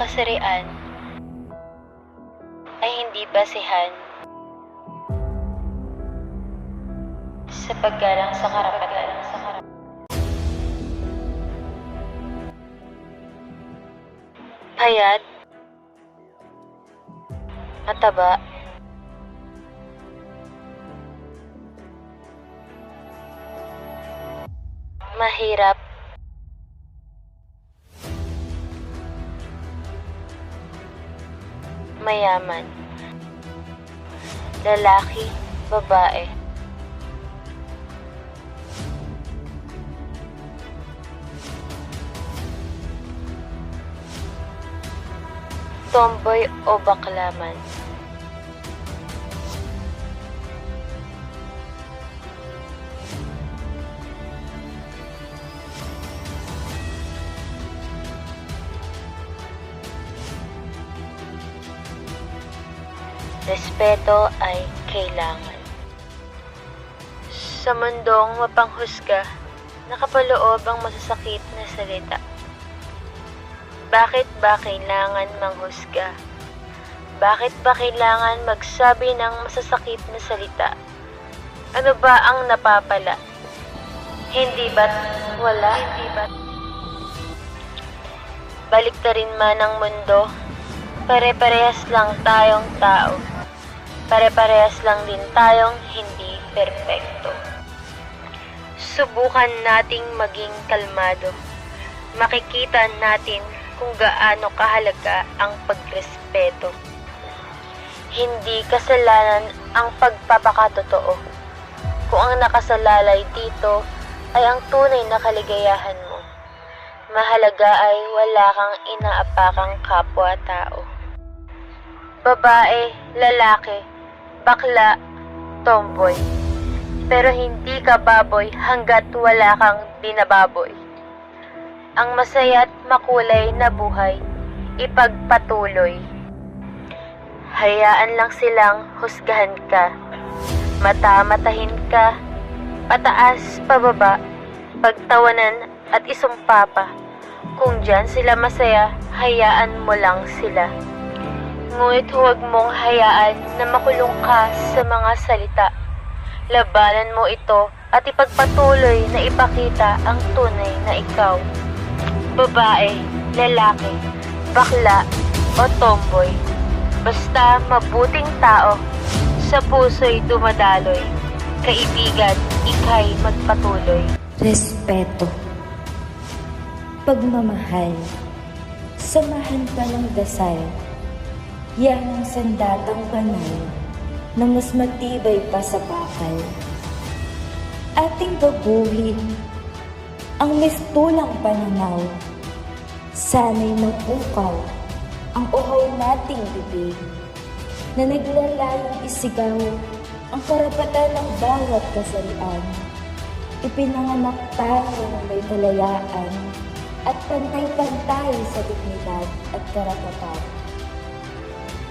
kasarian ay hindi basehan sa paggalang sa karapatan. Payat, mataba, mahirap, mayaman, lalaki, babae, tomboy o bakla man. Respeto ay kailangan. Sa mundong mapanghusga, nakapaloob ang masasakit na salita. Bakit ba kailangan manghusga? Bakit ba kailangan magsabi ng masasakit na salita? Ano ba ang napapala? Hindi ba't wala? Baliktarin man ang mundo, pare-parehas lang tayong tao. Pare-parehas lang din tayong hindi perpekto. Subukan nating maging kalmado. Makikita natin kung gaano kahalaga ang pagrespeto. Hindi kasalanan ang pagpapakatotoo. Kung ang nakasalalay dito ay ang tunay na kaligayahan mo, mahalaga ay wala kang inaapakang kapwa-tao. Babae, lalaki, bakla, tomboy. Pero hindi ka baboy hanggat wala kang binababoy. Ang masaya't makulay na buhay, ipagpatuloy. Hayaan lang silang husgahan ka. Mata-matahin ka, pataas, pababa, pagtawanan at isumpa pa. Kung dyan sila masaya, hayaan mo lang sila. Ngunit huwag mong hayaan na makulong ka sa mga salita. Labanan mo ito at ipagpatuloy na ipakita ang tunay na ikaw. Babae, lalaki, bakla o tomboy. Basta mabuting tao, sa puso'y dumadaloy. Kaibigan, ika'y magpatuloy. Respeto, pagmamahal, samahan ka ng dasal. Yan ang sandatang banal na mas matibay pa sa bakal. Ating baguhin ang mistulang pananaw. Sana'y mapukaw ang uhaw nating bibig na naglalayong isigaw ang karapatan ng bawat kasarian. Ipinanganak tayo ng may kalayaan at pantay-pantay sa dignidad at karapatan.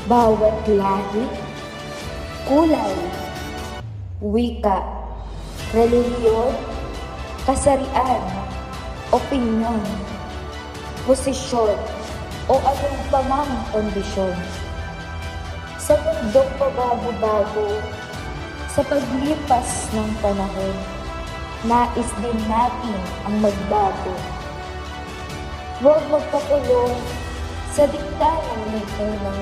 Bawat lahi, kulay, wika, relihiyon, kasarian, opinyon, posisyon, o anong pamang kondisyon. Sa mundong pabago-bago, sa paglipas ng panahon, nais din natin ang magbago. Huwag magpakulong sa diktayan ng unang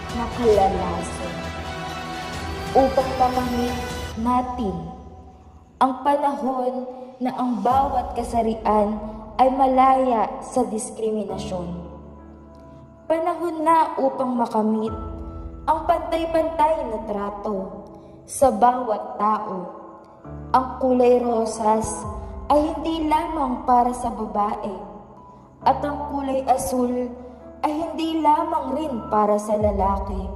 nakalalason upang mamangit natin ang panahon na ang bawat kasarian ay malaya sa diskriminasyon. Panahon na upang makamit ang pantay-pantay na trato sa bawat tao. Ang kulay rosas ay hindi lamang para sa babae at ang kulay asul ay hindi lamang rin para sa lalaki,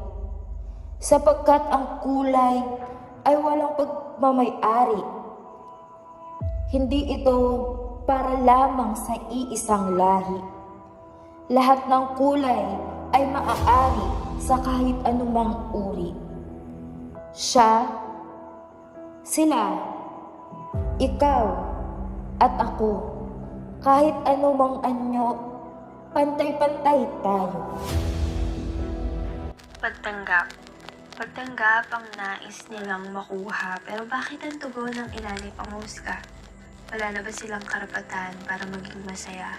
sapagkat ang kulay ay walang pagmamay-ari. Hindi ito para lamang sa iisang lahi. Lahat ng kulay ay maaari sa kahit anumang uri. Siya, sila, ikaw, at ako, kahit anumang anyo pantay-pantay tayo. Pagtanggap. Pagtanggap ang nais nilang makuha, pero bakit ang tugon ng ilan ay panghusga? Wala na ba silang karapatan para maging masaya?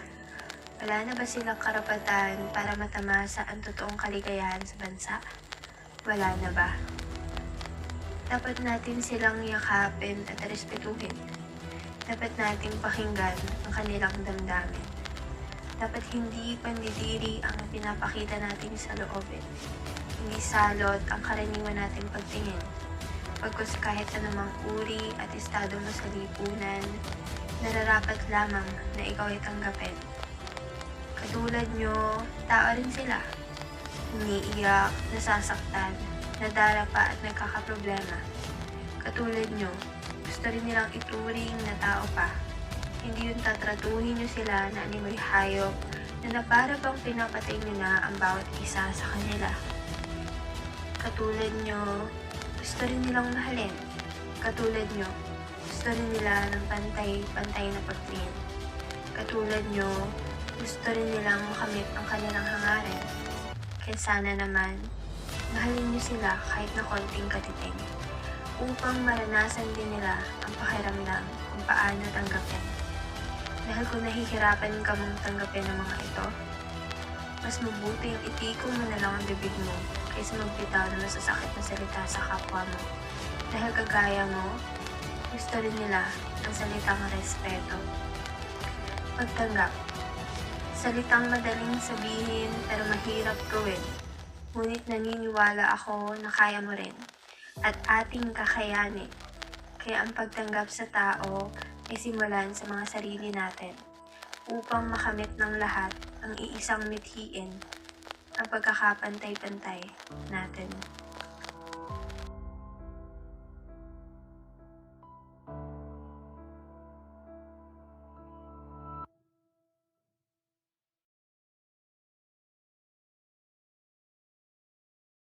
Wala na ba silang karapatan para matamasa ang totoong kaligayahan sa bansa? Wala na ba? Dapat natin silang yakapin at respetuhin. Dapat nating pakinggan ang kanilang damdamin. Dapat hindi pandidiri ang pinapakita natin sa loobin. Hindi salot ang karaniwan nating pagtingin. Pagkus kahit anumang uri at estado mo sa lipunan, nararapat lamang na ikaw ay tanggapin. Katulad nyo, tao rin sila. Umiiyak, nasasaktan, nadarapa at nagkakaproblema. Katulad nyo, gusto rin nilang ituring na tao pa. Hindi yung tatratuhin nyo sila na animoy hayop na para bang pinapatay nyo na ang bawat isa sa kanila. Katulad nyo, gusto rin nilang mahalin. Katulad nyo, gusto rin nila ng pantay-pantay na pagtingin. Katulad nyo, gusto rin nilang makamit ang kanilang hangarin. Kaya sana naman, mahalin nyo sila kahit na konting katiting, upang maranasan din nila ang pakiramdam kung paano tanggapin. Dahil kung nahihirapan ka mong tanggapin ang mga ito, mas mabuti ang itikong mo na lang ang bibig mo kaysa magbitaw na masasakit na salita sa kapwa mo. Dahil kagaya mo, gusto rin nila ang salitang respeto. Pagtanggap. Salitang madaling sabihin pero mahirap gawin. Ngunit naniniwala ako na kaya mo rin at ating kakayanin. Kaya ang pagtanggap sa tao ay simulan sa mga sarili natin upang makamit ng lahat ang iisang mithiin ang pagkakapantay-pantay natin.